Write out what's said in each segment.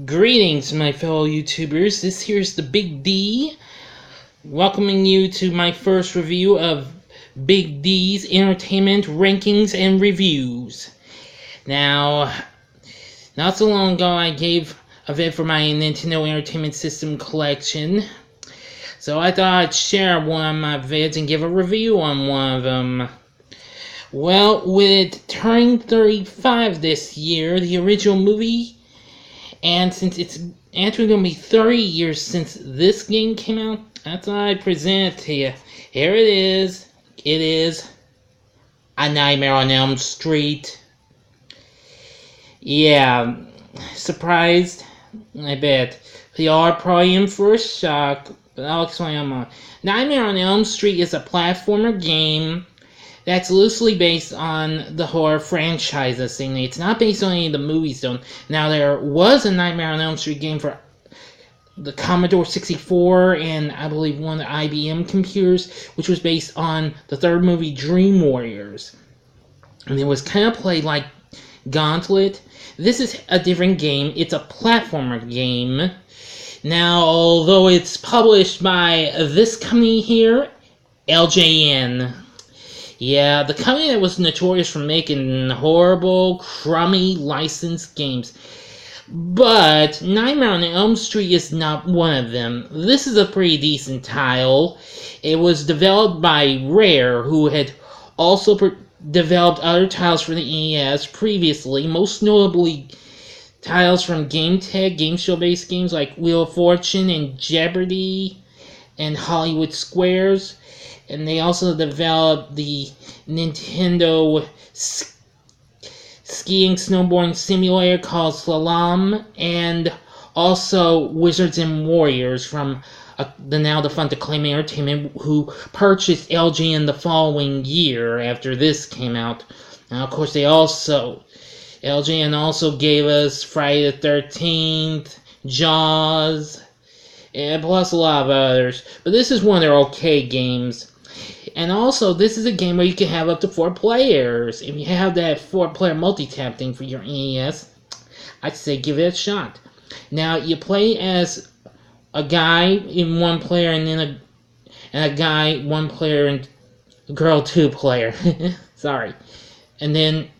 Greetings, my fellow YouTubers. This here's the Big D, welcoming you to my first review of Big D's Entertainment Rankings and Reviews. Now, not so long ago, I gave a vid for my Nintendo Entertainment System collection, so I thought I'd share one of my vids and give a review on one of them. Well, with it turning 35 this year, the original movie, and since it's actually going to be 30 years since this game came out, I thought I'd present it to you. Here it is. It is A Nightmare on Elm Street. Yeah, surprised? I bet. Y'all are probably in for a shock, but I'll explain on mine. Nightmare on Elm Street is a platformer game that's loosely based on the horror franchise thing. It's not based on any of the movies, though. Now, there was a Nightmare on Elm Street game for the Commodore 64 and I believe one of the IBM computers, which was based on the third movie, Dream Warriors. And it was kind of played like Gauntlet. This is a different game. It's a platformer game. Now, although it's published by this company here, LJN. Yeah, the company that was notorious for making horrible, crummy licensed games. But Nightmare on Elm Street is not one of them. This is a pretty decent title. It was developed by Rare, who had also developed other titles for the NES previously, most notably titles from GameTech, game show-based games like Wheel of Fortune and Jeopardy and Hollywood Squares. And they also developed the Nintendo skiing snowboarding simulator called Slalom, and also Wizards and Warriors from the now defunct Acclaim Entertainment, who purchased LGN the following year after this came out. Now, of course, LGN also gave us Friday the 13th, Jaws, and plus a lot of others. But this is one of their okay games. And also, this is a game where you can have up to 4 players. If you have that 4-player multi-tap thing for your NES, I'd say give it a shot. Now, you play as a guy in 1 player, and then a guy 1 player, and a girl 2 player. Sorry. And then,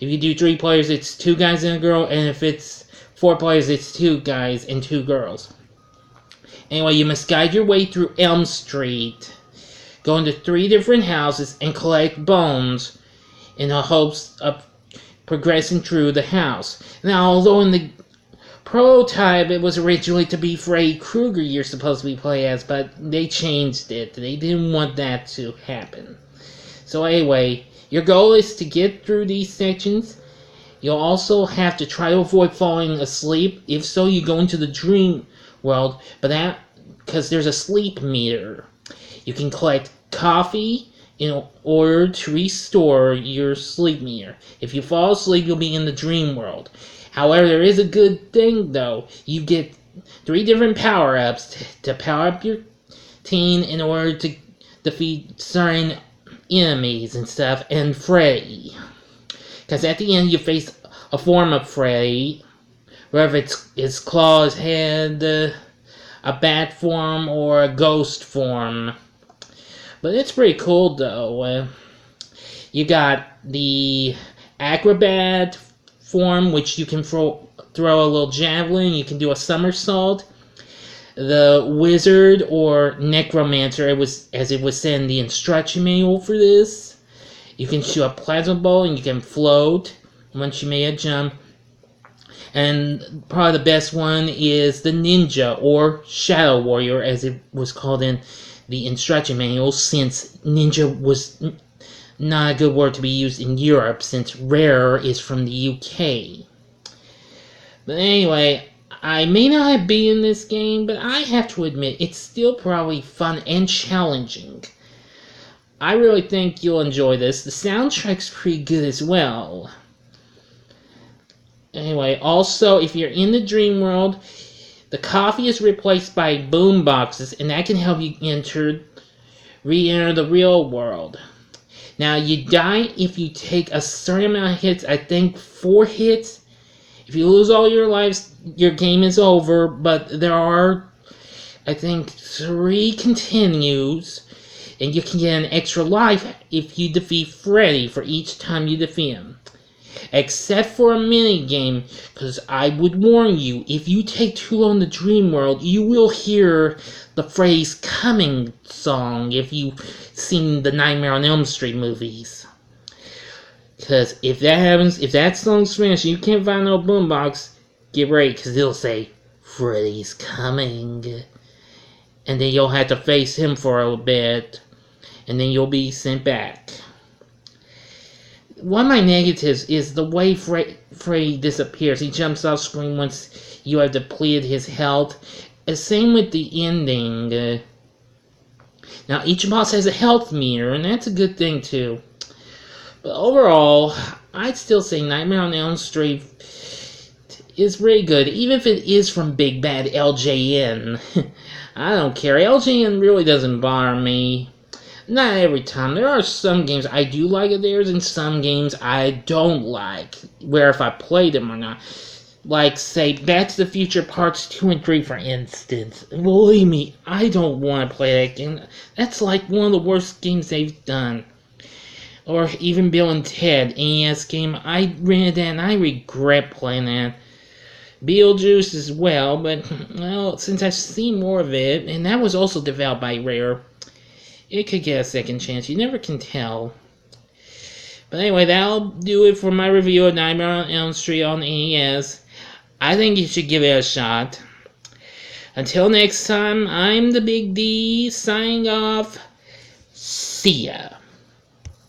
if you do 3 players, it's 2 guys and a girl, and if it's 4 players, it's 2 guys and 2 girls. Anyway, you must guide your way through Elm Street. Go into 3 different houses and collect bones in the hopes of progressing through the house. Now, although in the prototype it was originally to be Freddy Krueger you're supposed to be playing as, but they changed it. They didn't want that to happen. So anyway, your goal is to get through these sections. You'll also have to try to avoid falling asleep. If so, you go into the dream world, but that because there's a sleep meter. You can collect coffee in order to restore your sleep meter. If you fall asleep, you'll be in the dream world. However, there is a good thing, though. You get 3 different power-ups to power up your team in order to defeat certain enemies and stuff, and Freddy. Because at the end, you face a form of Freddy, whether it's his claws, head, a bat form, or a ghost form. But it's pretty cool, though. You got the acrobat form, which you can throw a little javelin. You can do a somersault. The wizard or necromancer, as it was said in the instruction manual for this. You can shoot a plasma ball and you can float once you make a jump. And probably the best one is the ninja or shadow warrior, as it was called in the instruction manual, since ninja was not a good word to be used in Europe, since Rare is from the UK. But anyway, I may not have beaten this game, but I have to admit, it's still probably fun and challenging. I really think you'll enjoy this. The soundtrack's pretty good as well. Anyway, also, if you're in the dream world, the coffee is replaced by boom boxes, and that can help you re-enter the real world. Now, you die if you take a certain amount of hits. I think 4 hits, If you lose all your lives, your game is over, but there are, I think, 3 continues, and you can get an extra life if you defeat Freddy for each time you defeat him. Except for a minigame, because I would warn you, if you take too long to Dream World, you will hear the phrase "coming" song if you've seen the Nightmare on Elm Street movies. Because if that happens, if that song's finished and you can't find no boombox, get ready, because it'll say, "Freddy's coming." And then you'll have to face him for a bit, and then you'll be sent back. One of my negatives is the way Freddy disappears. He jumps off screen once you have depleted his health. Same with the ending. Now, each boss has a health meter, and that's a good thing too. But overall, I'd still say Nightmare on Elm Street is very good, even if it is from Big Bad LJN. I don't care. LJN really doesn't bother me. Not every time. There are some games I do like of theirs, and some games I don't like, where if I play them or not. Like, say, Back to the Future Parts 2 and 3, for instance. Believe me, I don't want to play that game. That's like one of the worst games they've done. Or even Bill and Ted, NES game. I rented that and I regret playing that. Beetlejuice as well, but, well, since I've seen more of it, and that was also developed by Rare, it could get a second chance. You never can tell. But anyway, that'll do it for my review of Nightmare on Elm Street on NES. I think you should give it a shot. Until next time, I'm the Big D, signing off. See ya.